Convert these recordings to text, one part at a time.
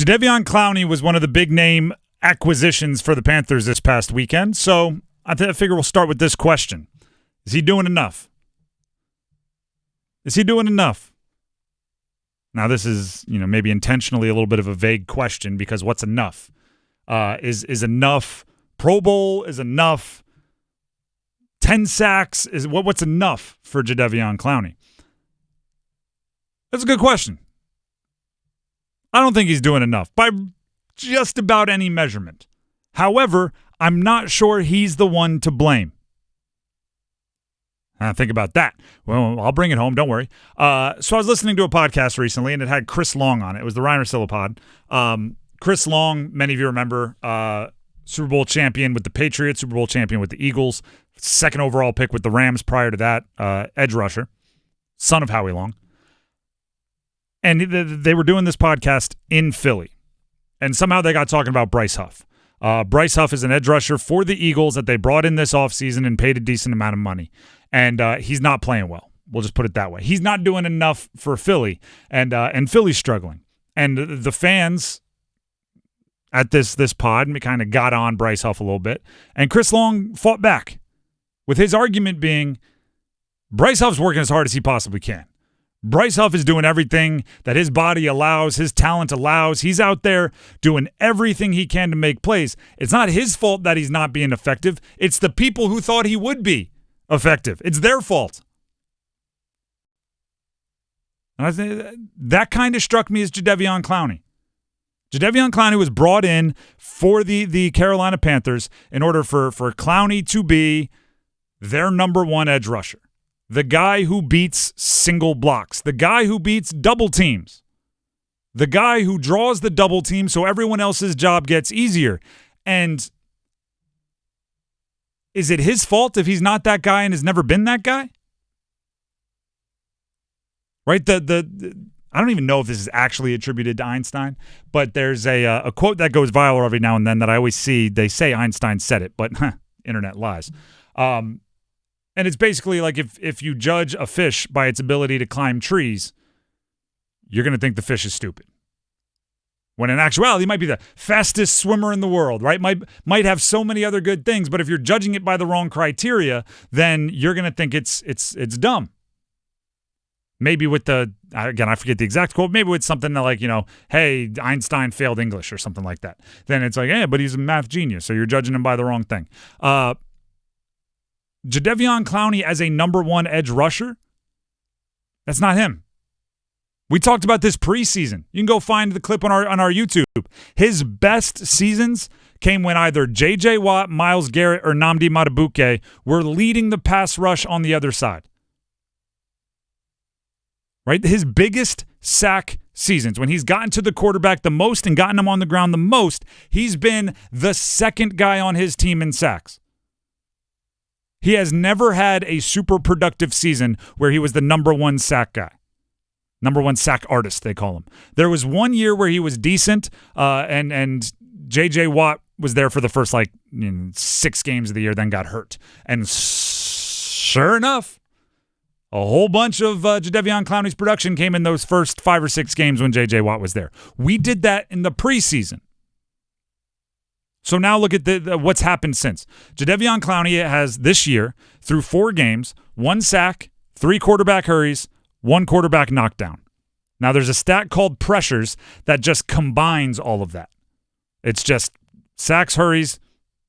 Jadeveon Clowney was one of the big name acquisitions for the Panthers this past weekend, so I figure we'll start with this question. Is he doing enough? Is he doing enough? Now, this is, maybe intentionally a little bit of a vague question because what's enough? Is enough Pro Bowl? Is enough 10 sacks? What's enough for Jadeveon Clowney? That's a good question. I don't think he's doing enough by just about any measurement. However, I'm not sure he's the one to blame. Think about that. Well, I'll bring it home. Don't worry. So I was listening to a podcast recently, and it had Chris Long on it. It was the Reiner Silipod. Chris Long, many of you remember, Super Bowl champion with the Patriots, Super Bowl champion with the Eagles, second overall pick with the Rams prior to that, edge rusher, son of Howie Long. And they were doing this podcast in Philly. And somehow they got talking about Bryce Huff. Bryce Huff is an edge rusher for the Eagles that they brought in this offseason and paid a decent amount of money. And he's not playing well. We'll just put it that way. He's not doing enough for Philly, and Philly's struggling. And the fans at this pod kind of got on Bryce Huff a little bit. And Chris Long fought back with his argument being Bryce Huff's working as hard as he possibly can. Bryce Huff is doing everything that his body allows, his talent allows. He's out there doing everything he can to make plays. It's not his fault that he's not being effective. It's the people who thought he would be effective. It's their fault. And I think that kind of struck me as Jadeveon Clowney. Jadeveon Clowney was brought in for the Carolina Panthers in order for Clowney to be their number one edge rusher. The guy who beats single blocks. The guy who beats double teams. The guy who draws the double team so everyone else's job gets easier. And is it his fault if he's not that guy and has never been that guy? Right? I don't even know if this is actually attributed to Einstein, but there's a quote that goes viral every now and then that I always see. They say Einstein said it, but internet lies. And it's basically like if you judge a fish by its ability to climb trees, you're going to think the fish is stupid. When in actuality, it might be the fastest swimmer in the world, right? Might have so many other good things, but if you're judging it by the wrong criteria, then you're going to think it's dumb. Maybe with I forget the exact quote, maybe with something like, hey, Einstein failed English or something like that. Then it's like, but he's a math genius, so you're judging him by the wrong thing. Jadeveon Clowney as a number one edge rusher, that's not him. We talked about this preseason. You can go find the clip on our YouTube. His best seasons came when either J.J. Watt, Myles Garrett, or Nnamdi Madubuike were leading the pass rush on the other side. Right? His biggest sack seasons, when he's gotten to the quarterback the most and gotten him on the ground the most, he's been the second guy on his team in sacks. He has never had a super productive season where he was the number one sack guy. Number one sack artist, they call him. There was one year where he was decent, and J.J. Watt was there for the first 6 games of the year, then got hurt. And sure enough, a whole bunch of Jadeveon Clowney's production came in those first 5 or 6 games when J.J. Watt was there. We did that in the preseason. So now look at what's happened since. Jadeveon Clowney has this year, through 4 games, 1 sack, 3 quarterback hurries, 1 quarterback knockdown. Now there's a stat called pressures that just combines all of that. It's just sacks, hurries,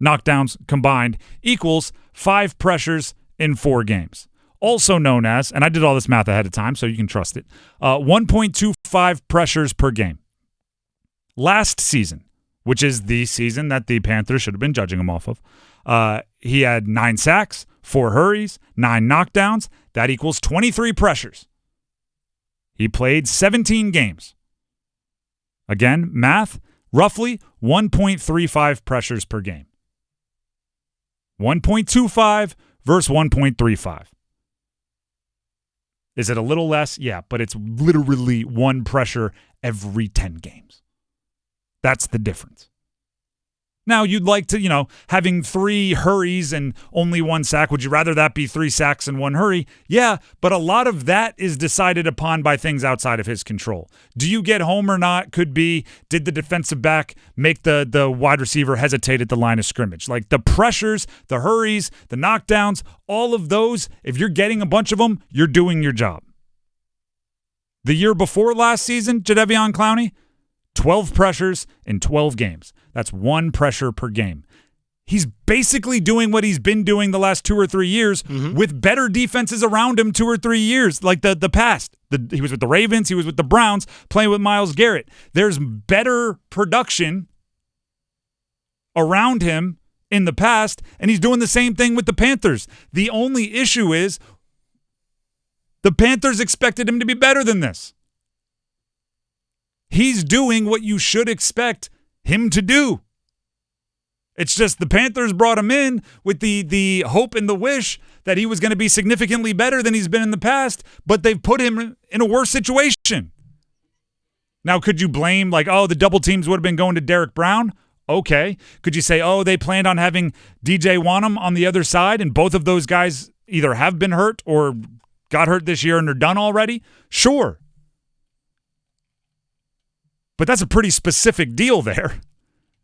knockdowns combined equals 5 pressures in 4 games. Also known as, and I did all this math ahead of time so you can trust it, 1.25 pressures per game. Last season, which is the season that the Panthers should have been judging him off of. He had 9 sacks, 4 hurries, 9 knockdowns. That equals 23 pressures. He played 17 games. Again, math, roughly 1.35 pressures per game. 1.25 versus 1.35. Is it a little less? Yeah, but it's literally 1 pressure every 10 games. That's the difference. Now, you'd like to, having 3 hurries and only 1 sack. Would you rather that be 3 sacks and 1 hurry? Yeah, but a lot of that is decided upon by things outside of his control. Do you get home or not? Could be, did the defensive back make the wide receiver hesitate at the line of scrimmage? Like the pressures, the hurries, the knockdowns, all of those, if you're getting a bunch of them, you're doing your job. The year before last season, Jadeveon Clowney, 12 pressures in 12 games. That's 1 pressure per game. He's basically doing what he's been doing the last 2 or 3 years with better defenses around him 2 or 3 years, like the past. He was with the Ravens. He was with the Browns, playing with Myles Garrett. There's better production around him in the past, and he's doing the same thing with the Panthers. The only issue is the Panthers expected him to be better than this. He's doing what you should expect him to do. It's just the Panthers brought him in with the hope and the wish that he was going to be significantly better than he's been in the past, but they've put him in a worse situation. Now, could you blame, the double teams would have been going to Derrick Brown? Okay. Could you say, they planned on having DJ Wanham on the other side, and both of those guys either have been hurt or got hurt this year and are done already? Sure. But that's a pretty specific deal there.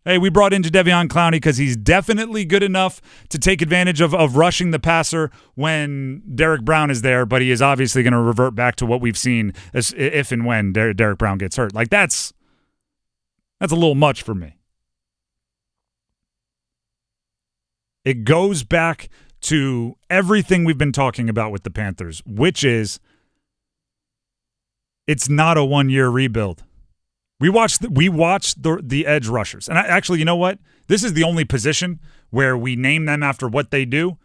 Hey, we brought in Jadeveon Clowney because he's definitely good enough to take advantage of rushing the passer when Derrick Brown is there, but he is obviously going to revert back to what we've seen if and when Derrick Brown gets hurt. That's a little much for me. It goes back to everything we've been talking about with the Panthers, which is it's not a one-year rebuild. We watched the edge rushers. And actually, you know what? This is the only position where we name them after what they do.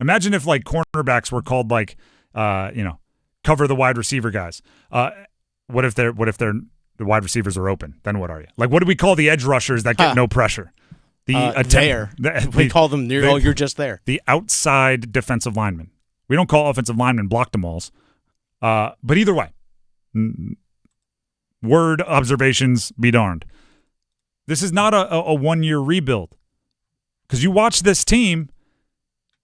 Imagine if cornerbacks were called cover the wide receiver guys. What if the wide receivers are open? Then what are you? What do we call the edge rushers that get no pressure? We call them you're just there. The outside defensive linemen. We don't call offensive linemen block them alls. But either way. Word observations be darned. This is not a one-year rebuild. Because you watch this team,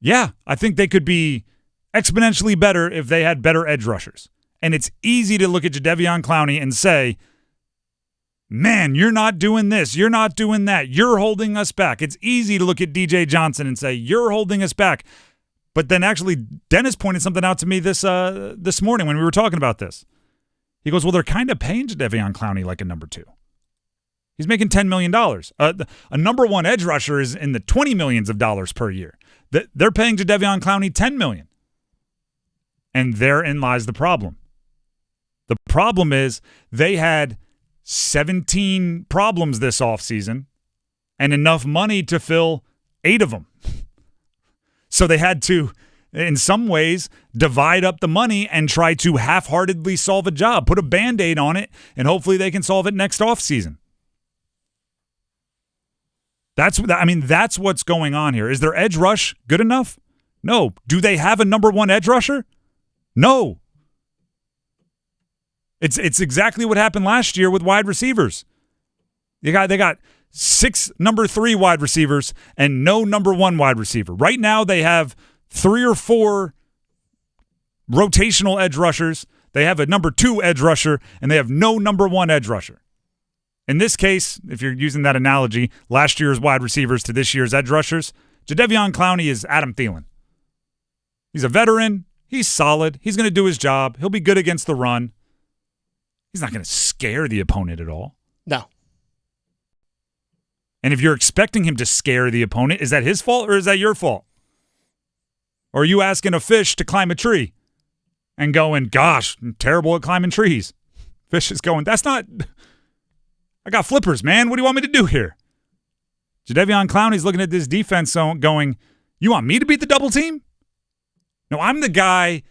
I think they could be exponentially better if they had better edge rushers. And it's easy to look at Jadeveon Clowney and say, man, you're not doing this. You're not doing that. You're holding us back. It's easy to look at DJ Johnson and say, you're holding us back. But then actually, Dennis pointed something out to me this morning when we were talking about this. He goes, well, they're kind of paying Jadeveon Clowney like a number 2. He's making $10 million. A number 1 edge rusher is in the $20 millions per year. They're paying Jadeveon Clowney $10 million. And therein lies the problem. The problem is they had 17 problems this offseason and enough money to fill 8 of them. So they had to, in some ways, divide up the money and try to half-heartedly solve a job, put a Band-Aid on it, and hopefully they can solve it next offseason. That's what's going on here. Is their edge rush good enough? No. Do they have a number 1 edge rusher? No. It's exactly what happened last year with wide receivers. They got 6 number 3 wide receivers and no number 1 wide receiver. Right now they have 3 or 4 rotational edge rushers. They have a number 2 edge rusher, and they have no number 1 edge rusher. In this case, if you're using that analogy, last year's wide receivers to this year's edge rushers, Jadeveon Clowney is Adam Thielen. He's a veteran. He's solid. He's going to do his job. He'll be good against the run. He's not going to scare the opponent at all. No. And if you're expecting him to scare the opponent, is that his fault or is that your fault? Or are you asking a fish to climb a tree and going, gosh, I'm terrible at climbing trees? Fish is going, that's not, I got flippers, man. What do you want me to do here? Jadeveon Clowney's looking at this defense going, you want me to beat the double team? No, I'm the guy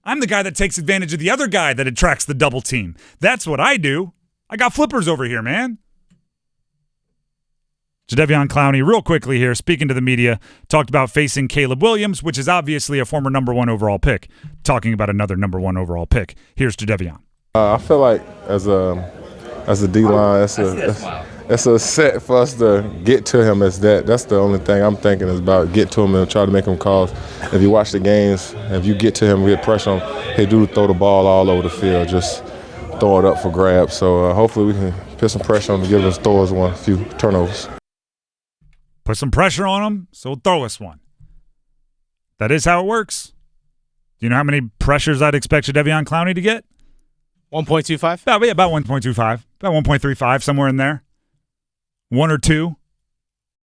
that takes advantage of the other guy that attracts the double team. That's what I do. I got flippers over here, man. Jadeveon Clowney, real quickly here, speaking to the media, talked about facing Caleb Williams, which is obviously a former number 1 overall pick, talking about another number 1 overall pick. Here's Jadeveon. I feel like as a D-line, it's it's a set for us to get to him. That's the only thing I'm thinking is about get to him and try to make him calls. If you watch the games, if you get to him, get pressure on him, he do throw the ball all over the field, just throw it up for grabs. So hopefully we can put some pressure on him to give us throws a few turnovers. Put some pressure on him, so throw us one. That is how it works. Do you know how many pressures I'd expect Jadeveon Clowney to get? 1.25? About 1.25. About 1.35, somewhere in there. 1 or 2.